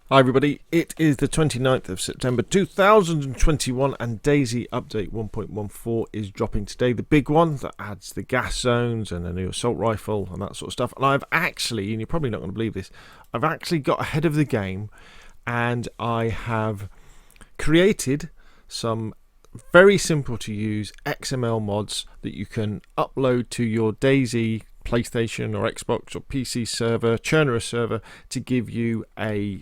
Hi everybody, it is the 29th of September 2021 and DayZ update 1.14 is dropping today. The big one that adds the gas zones and a new assault rifle and that sort of stuff. And I've actually, and you're probably not going to believe this, I've actually got ahead of the game and I have created some very simple to use XML mods that you can upload to your DayZ PlayStation or Xbox or PC server, CHERNARUS server, to give you a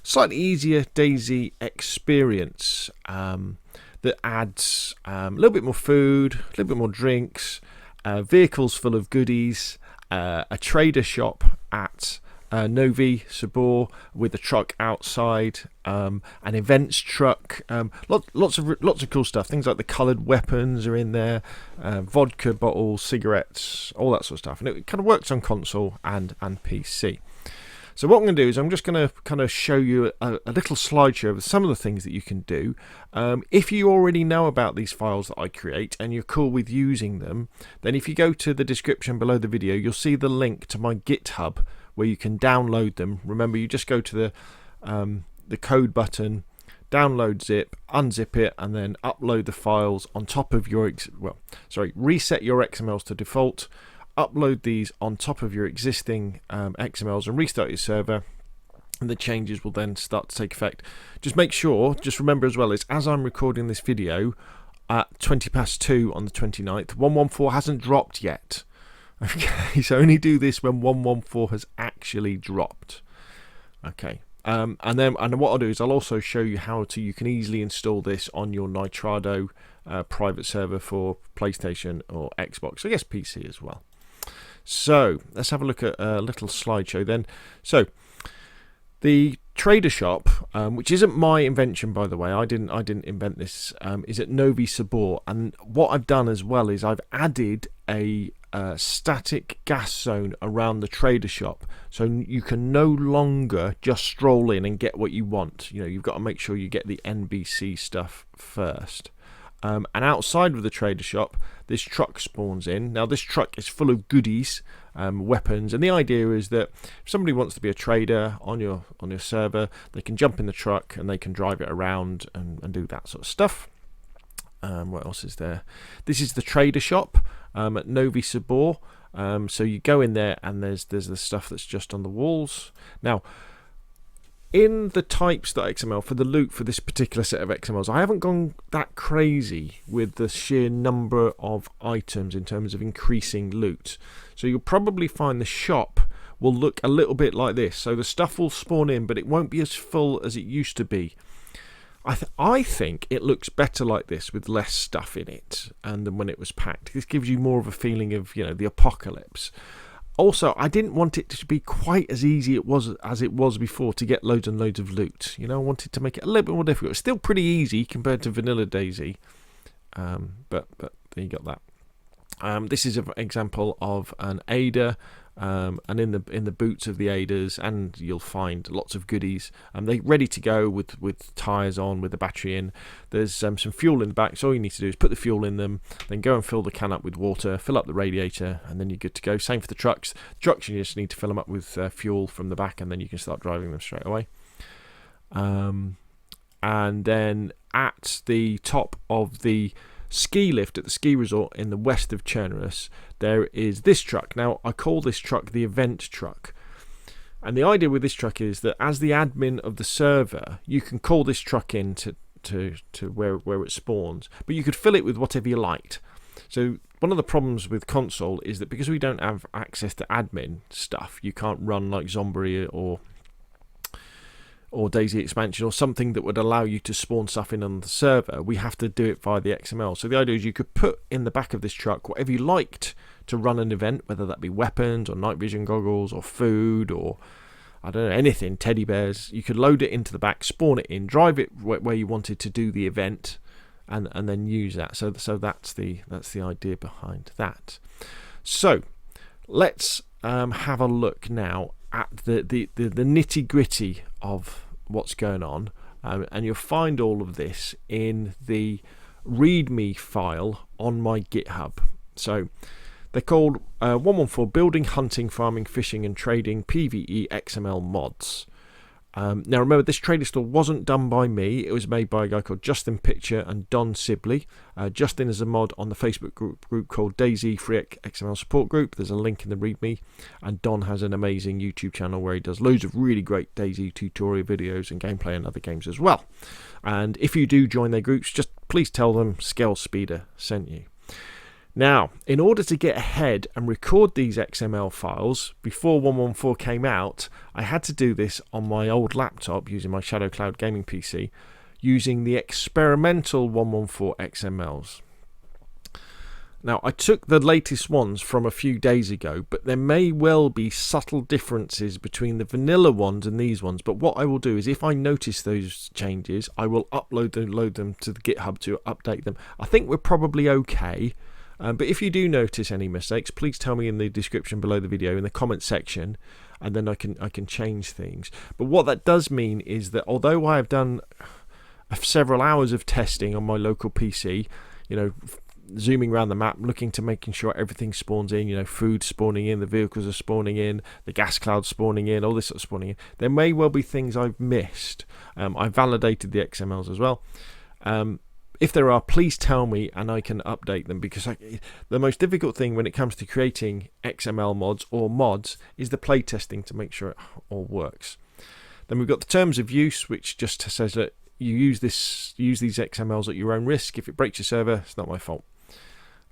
slightly easier DayZ experience that adds a little bit more food, a little bit more drinks, vehicles full of goodies, a trader shop at Novi Sabor with a truck outside, an events truck, lots of cool stuff. Things like the coloured weapons are in there, vodka bottles, cigarettes, all that sort of stuff. And it kind of works on console and PC. So what I'm going to do is I'm just going to kind of show you a little slideshow of some of the things that you can do. If you already know about these files that I create and you're cool with using them, then if you go to the description below the video, you'll see the link to my GitHub where you can download them. Remember, you just go to the code button, download zip, unzip it, and then upload the files on top of your reset your XMLs to default, upload these on top of your existing XMLs and restart your server, and the changes will then start to take effect. Just remember as well, is as I'm recording this video at 2:20 on the 29th, 1.14 hasn't dropped yet. Okay, so only do this when 1.14 has actually dropped. Okay, and what I'll do is I'll also show you how you can easily install this on your Nitrado private server for PlayStation or Xbox, I guess PC as well. So let's have a look at a little slideshow then. So the trader shop, which isn't my invention, by the way, I didn't invent this, is at Novi Sabor, and what I've done as well is I've added a static gas zone around the trader shop, so you can no longer just stroll in and get what you want. You know, you've got to make sure you get the NBC stuff first. And outside of the trader shop, this truck spawns in. Now this truck is full of goodies, weapons, and the idea is that if somebody wants to be a trader on your server, they can jump in the truck and they can drive it around and do that sort of stuff. What else is there? This is the trader shop at Novi Sabor. So you go in there and there's the stuff that's just on the walls. Now, in the types.xml for the loot for this particular set of XMLs, I haven't gone that crazy with the sheer number of items in terms of increasing loot. So you'll probably find the shop will look a little bit like this. So the stuff will spawn in, but it won't be as full as it used to be. I think it looks better like this with less stuff in it and than when it was packed. This gives you more of a feeling of, you know, the apocalypse. Also, I didn't want it to be quite as easy as it was before to get loads and loads of loot. You know, I wanted to make it a little bit more difficult. It's still pretty easy compared to vanilla DayZ, but there you got that. This is an example of an Ada, and in the boots of the Adas, and you'll find lots of goodies. They're ready to go with tyres on, with the battery in. There's some fuel in the back, so all you need to do is put the fuel in them, then go and fill the can up with water, fill up the radiator, and then you're good to go. Same for the trucks. Trucks, you just need to fill them up with fuel from the back, and then you can start driving them straight away. And then at the top of the ski lift at the ski resort in the west of CHERNARUS, there is this truck. Now, I call this truck the event truck. And the idea with this truck is that as the admin of the server, you can call this truck in to where it spawns, but you could fill it with whatever you liked. So one of the problems with console is that because we don't have access to admin stuff, you can't run like Zombie or DayZ expansion or something that would allow you to spawn stuff in on the server. We have to do it via the XML. So the idea is you could put in the back of this truck whatever you liked to run an event, whether that be weapons or night vision goggles or food or I don't know, anything, teddy bears. You could load it into the back, spawn it in, drive it where you wanted to do the event, and then use that. So that's the idea behind that. So let's have a look now at the nitty gritty of what's going on, and you'll find all of this in the readme file on my GitHub. So they're called 114 Building, Hunting, Farming, Fishing and Trading PvE XML Mods. Now remember, this trader store wasn't done by me. It was made by a guy called Justin Pitcher and Don Sibley. Justin is a mod on the Facebook group called DayZ Free XML Support Group. There's a link in the README. And Don has an amazing YouTube channel where he does loads of really great DayZ tutorial videos and gameplay and other games as well. And if you do join their groups, just please tell them Scale Speeder sent you. Now, in order to get ahead and record these XML files before 1.1.4 came out, I had to do this on my old laptop using my Shadow Cloud gaming PC, using the experimental 1.1.4 XMLs. Now, I took the latest ones from a few days ago, but there may well be subtle differences between the vanilla ones and these ones. But what I will do is, if I notice those changes, I will load them to the GitHub to update them. I think we're probably okay. But if you do notice any mistakes, please tell me in the description below the video, in the comment section, and then I can change things. But what that does mean is that although I have done several hours of testing on my local PC, zooming around the map, looking to making sure everything spawns in, food spawning in, the vehicles are spawning in, the gas cloud spawning in, all this sort of spawning in, there may well be things I've missed. I validated the XMLs as well. If there are, please tell me and I can update them, because the most difficult thing when it comes to creating XML mods or mods is the playtesting to make sure it all works. Then we've got the terms of use, which just says that you use these XMLs at your own risk. If it breaks your server, it's not my fault.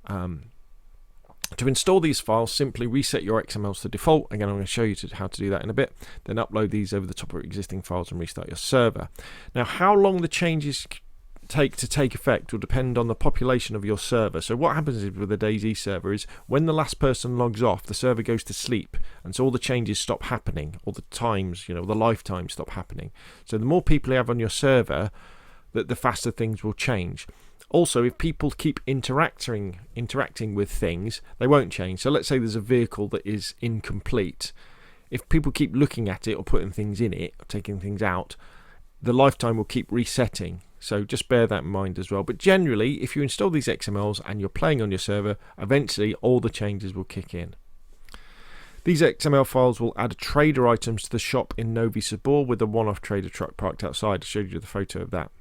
To install these files, simply reset your XMLs to default. Again, I'm going to show you how to do that in a bit. Then upload these over the top of existing files and restart your server. Now, how long the changes take effect will depend on the population of your server. So what happens with the DayZ server is when the last person logs off, the server goes to sleep, and so all the changes stop happening, all the times, the lifetimes stop happening. So the more people you have on your server, the faster things will change. Also, if people keep interacting with things, they won't change. So let's say there's a vehicle that is incomplete. If people keep looking at it or putting things in it, or taking things out, the lifetime will keep resetting. So just bear that in mind as well. But generally, if you install these XMLs and you're playing on your server, eventually all the changes will kick in. These XML files will add trader items to the shop in Novi Sabor with a one-off trader truck parked outside. I showed you the photo of that.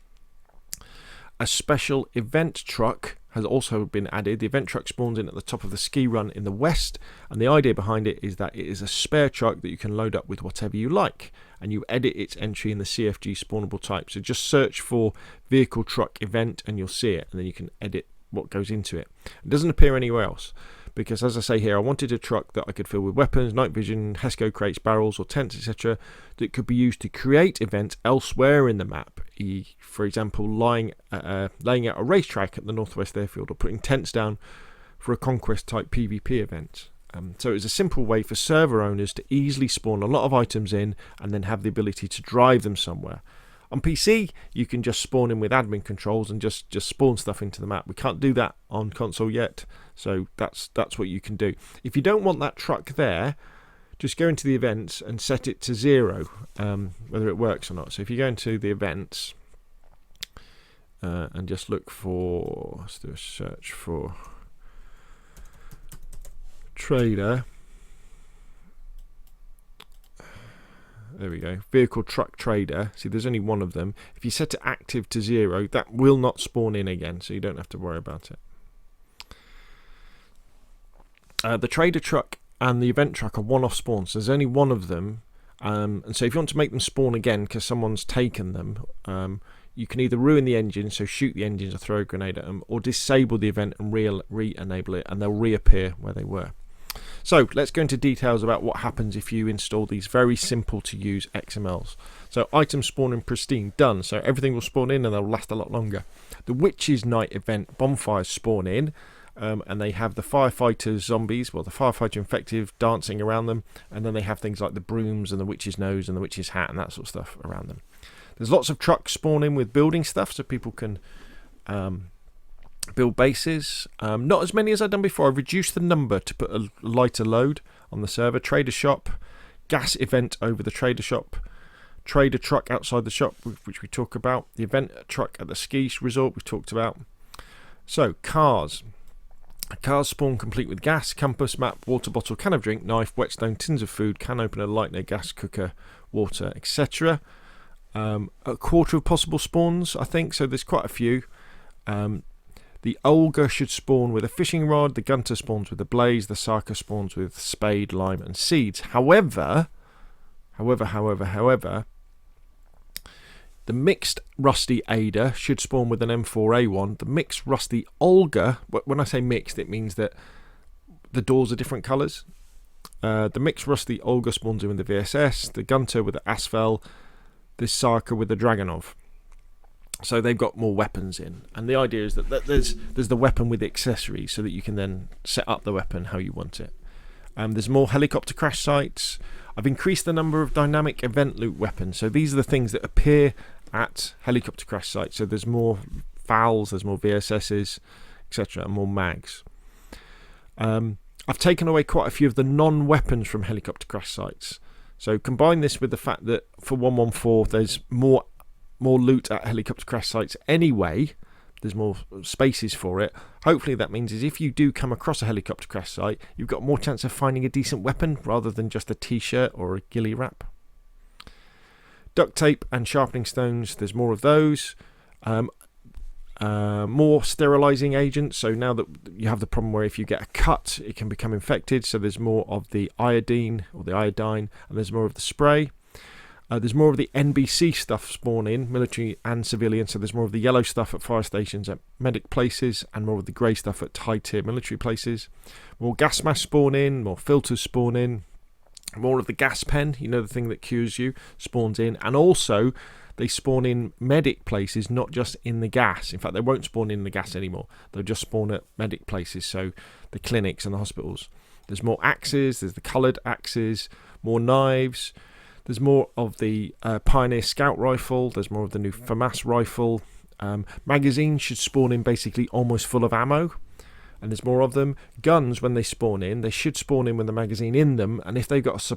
A special event truck has also been added. The event truck spawns in at the top of the ski run in the west, and the idea behind it is that it is a spare truck that you can load up with whatever you like, and you edit its entry in the CFG spawnable type. So just search for vehicle truck event and you'll see it, and then you can edit what goes into it. It doesn't appear anywhere else, because as I say here, I wanted a truck that I could fill with weapons, night vision, HESCO crates, barrels or tents, etc., that could be used to create events elsewhere in the map. For example, laying out a racetrack at the Northwest Airfield, or putting tents down for a conquest type PvP event. So it's a simple way for server owners to easily spawn a lot of items in and then have the ability to drive them somewhere. On PC, you can just spawn in with admin controls and just spawn stuff into the map. We can't do that on console yet, so that's what you can do. If you don't want that truck there, just go into the events and set it to 0, whether it works or not. So if you go into the events and just look for, let's do a search for trader. There we go. Vehicle truck trader. See, there's only one of them. If you set it active to 0, that will not spawn in again, so you don't have to worry about it. The trader truck and the event truck are one-off spawns. There's only one of them, and so if you want to make them spawn again because someone's taken them, you can either ruin the engine, so shoot the engines or throw a grenade at them, or disable the event and re-enable it, and they'll reappear where they were. So let's go into details about what happens if you install these very simple to use XMLs. So items spawn in pristine, done. So everything will spawn in and they'll last a lot longer. The Witches Night event, bonfires spawn in, and they have the firefighters zombies, well, the firefighter infective dancing around them, and then they have things like the brooms and the witch's nose and the witch's hat and that sort of stuff around them. There's lots of trucks spawn in with building stuff, so people can build bases. Not as many as I've done before. I've reduced the number to put a lighter load on the server. Trader shop, gas event over the trader shop, trader truck outside the shop, which we talk about, the event truck at the ski resort we've talked about. So cars. Cars spawn complete with gas, compass, map, water bottle, can of drink, knife, whetstone, tins of food, can opener, lighter, gas cooker, water, etc. A quarter of possible spawns, I think, so there's quite a few. The Olga should spawn with a fishing rod, the Gunter spawns with a blaze, the Sarka spawns with spade, lime and seeds. However, the mixed rusty Ada should spawn with an M4A1. The mixed rusty Olga, when I say mixed, it means that the doors are different colours. The mixed rusty Olga spawns in with the VSS, the Gunter with the Asfel, this Sarka with the Dragonov. So they've got more weapons in, and the idea is that there's the weapon with the accessories, so that you can then set up the weapon how you want it. There's more helicopter crash sites. I've increased the number of dynamic event loot weapons, so these are the things that appear at helicopter crash sites. So there's more FALs, there's more VSSs, etc., and more mags. I've taken away quite a few of the non-weapons from helicopter crash sites. So combine this with the fact that for 114 there's more loot at helicopter crash sites anyway. There's more spaces for it. Hopefully that means is if you do come across a helicopter crash site, you've got more chance of finding a decent weapon rather than just a t-shirt or a ghillie wrap. Duct tape and sharpening stones, there's more of those. More sterilising agents, so now that you have the problem where if you get a cut it can become infected, so there's more of the iodine or the iodine, and there's more of the spray. There's more of the NBC stuff spawn in, military and civilian, so there's more of the yellow stuff at fire stations at medic places, and more of the grey stuff at high tier military places. More gas mask spawn in, more filters spawn in, more of the gas pen, you know, the thing that cures you, spawns in, and also they spawn in medic places, not just in the gas. In fact, they won't spawn in the gas anymore. They'll just spawn at medic places, so the clinics and the hospitals. There's more axes, there's the coloured axes, more knives. There's more of the Pioneer Scout rifle. There's more of the new FAMAS rifle. Magazines should spawn in basically almost full of ammo, and there's more of them. Guns, when they spawn in, they should spawn in with the magazine in them. And if they've got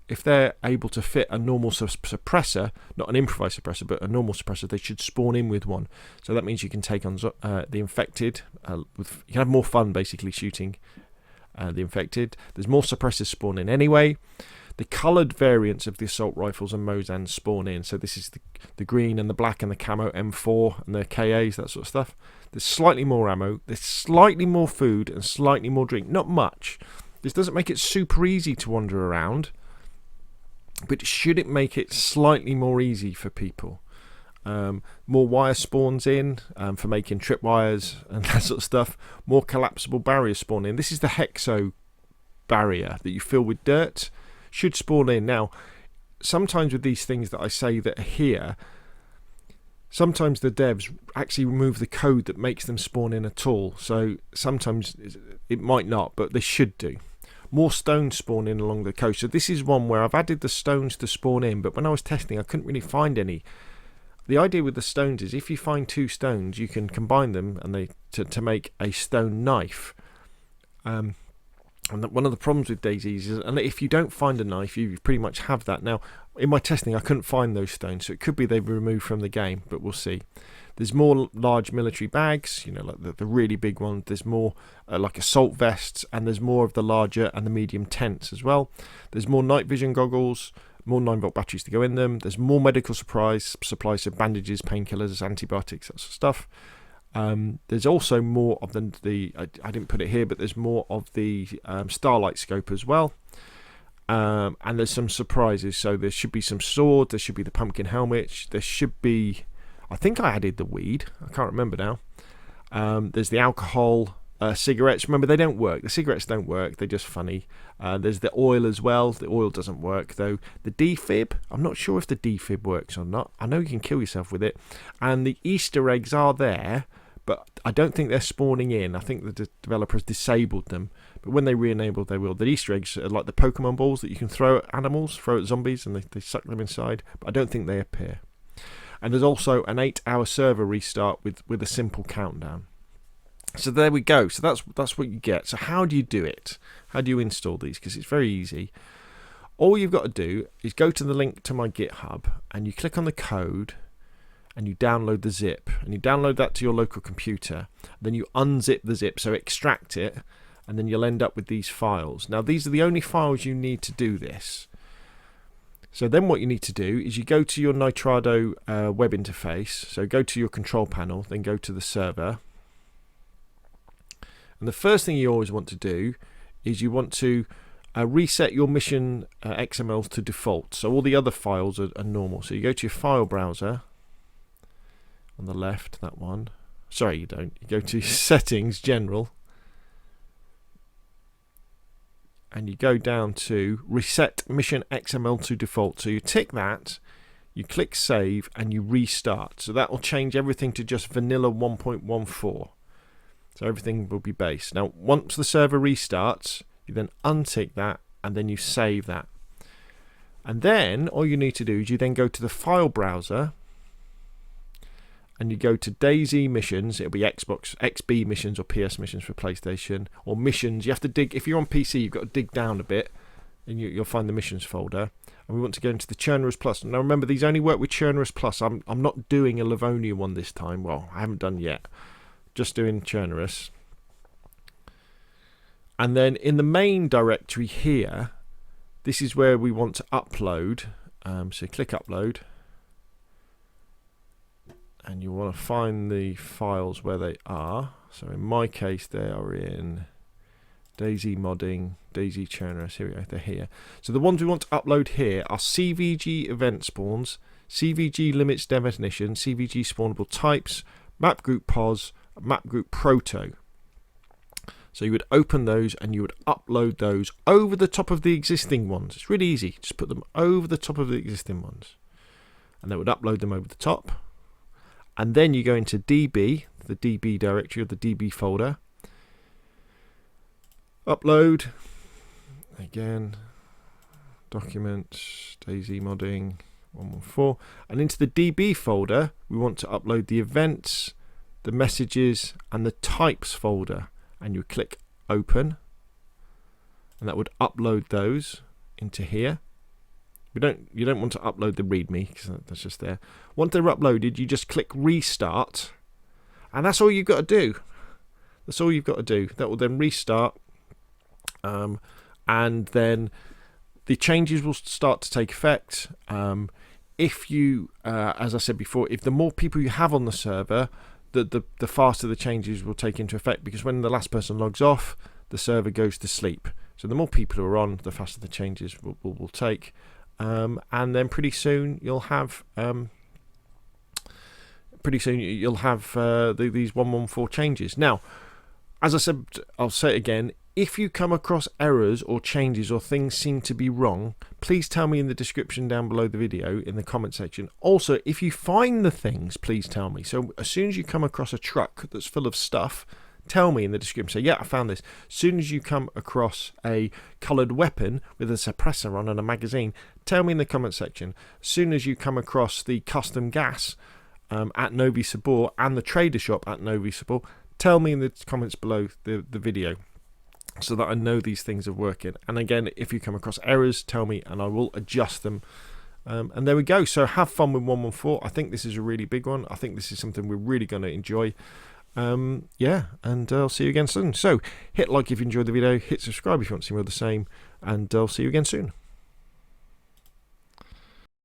if they're able to fit a normal suppressor, not an improvised suppressor, but a normal suppressor, they should spawn in with one. So that means you can take on the infected. You can have more fun basically shooting the infected. There's more suppressors spawn in anyway. The coloured variants of the assault rifles and Mosans spawn in. So this is the green and the black and the camo M4 and the KAs, that sort of stuff. There's slightly more ammo. There's slightly more food and slightly more drink. Not much. This doesn't make it super easy to wander around, but should it make it slightly more easy for people? More wire spawns in for making tripwires and that sort of stuff. More collapsible barriers spawn in. This is the hexo barrier that you fill with dirt. Should spawn in. Now, sometimes with these things that I say that are here, sometimes the devs actually remove the code that makes them spawn in at all. So sometimes it might not, but they should do. More stones spawn in along the coast. So this is one where I've added the stones to spawn in, but when I was testing I couldn't really find any. The idea with the stones is if you find 2 stones, you can combine them and to make a stone knife. And one of the problems with DayZ is, and if you don't find a knife, you pretty much have that. Now, in my testing, I couldn't find those stones, so it could be they've removed from the game, but we'll see. There's more large military bags, you know, like the really big ones. There's more like assault vests, and there's more of the larger and the medium tents as well. There's more night vision goggles, more 9-volt batteries to go in them. There's more medical supplies, so bandages, painkillers, antibiotics, that sort of stuff. There's also more of I didn't put it here, but there's more of the Starlight scope as well. And there's some surprises. So there should be some sword, there should be the pumpkin helmet, there should be, I think I added the weed, I can't remember now. There's the alcohol, cigarettes. Remember, they don't work. The cigarettes don't work, they're just funny. There's the oil as well. The oil doesn't work though. The defib, I'm not sure if the defib works or not. I know you can kill yourself with it. And the Easter eggs are there, but I don't think they're spawning in. I think the developers disabled them, but when they re-enable, they will. The Easter eggs are like the Pokemon balls that you can throw at animals, throw at zombies, and they suck them inside, but I don't think they appear. And there's also an 8-hour server restart with a simple countdown. So there we go. So that's what you get. So how do you do it? How do you install these? Because it's very easy. All you've got to do is go to the link to my GitHub, and you click on the code, and you download the zip, and you download that to your local computer. Then you unzip the zip, so extract it, and then you'll end up with these files. Now these are the only files you need to do this. So then what you need to do is you go to your Nitrado web interface, so go to your control panel, then go to the server. And the first thing you always want to do is you want to reset your mission XML to default. So all the other files are normal. So you go to your file browser on the left, that one. Sorry, you don't. You go to settings, general. And you go down to reset mission XML to default. So you tick that, you click save, and you restart. So that will change everything to just vanilla 1.14. So everything will be base. Now, once the server restarts, you then untick that, and then you save that. And then all you need to do is you then go to the file browser, and you go to DayZ missions. It'll be Xbox, XB missions, or PS missions for PlayStation, or missions. You have to dig, if you're on PC, you've got to dig down a bit, and you'll find the missions folder. And we want to go into the CHERNARUS Plus. Now remember, these only work with CHERNARUS Plus. I'm not doing a Livonia one this time. Well, I haven't done yet. Just doing CHERNARUS. And then in the main directory here, this is where we want to upload. So click upload. And you want to find the files where they are. So in my case, they are in DayZ modding, DayZ CHERNARUS. Here we go, they're here. So the ones we want to upload here are CVG event spawns, CVG limits definition, CVG spawnable types, map group pos, map group proto. So you would open those and you would upload those over the top of the existing ones. It's really easy. Just put them over the top of the existing ones. And that would upload them over the top. And then you go into DB, the DB directory of the DB folder. Upload. Again. Documents. DayZ modding. 114. And into the DB folder, we want to upload the events, the messages, and the types folder. And you click open. And that would upload those into here. You don't want to upload the README because that's just there. Once they're uploaded, you just click restart, and that's all you've got to do. That's all you've got to do. That will then restart, and then the changes will start to take effect. If you, as I said before, if the more people you have on the server, the faster the changes will take into effect, because when the last person logs off, the server goes to sleep. So the more people who are on, the faster the changes will take. And then pretty soon you'll have these 114 changes. Now, as I said, I'll say it again, if you come across errors or changes or things seem to be wrong, please tell me in the description down below the video, in the comment section. Also, if you find the things, please tell me. So as soon as you come across a truck that's full of stuff, tell me in the description. Say, yeah, I found this. As soon as you come across a coloured weapon with a suppressor on and a magazine, tell me in the comment section. As soon as you come across the custom gas at Novi Sabor and the trader shop at Novi Sabor, tell me in the comments below the video, so that I know these things are working. And again, if you come across errors, tell me and I will adjust them. And there we go. So have fun with 114. I think this is a really big one. I think this is something we're really going to enjoy. Yeah, and I'll see you again soon. So hit like if you enjoyed the video, hit subscribe if you want to see more of the same, and I'll see you again soon.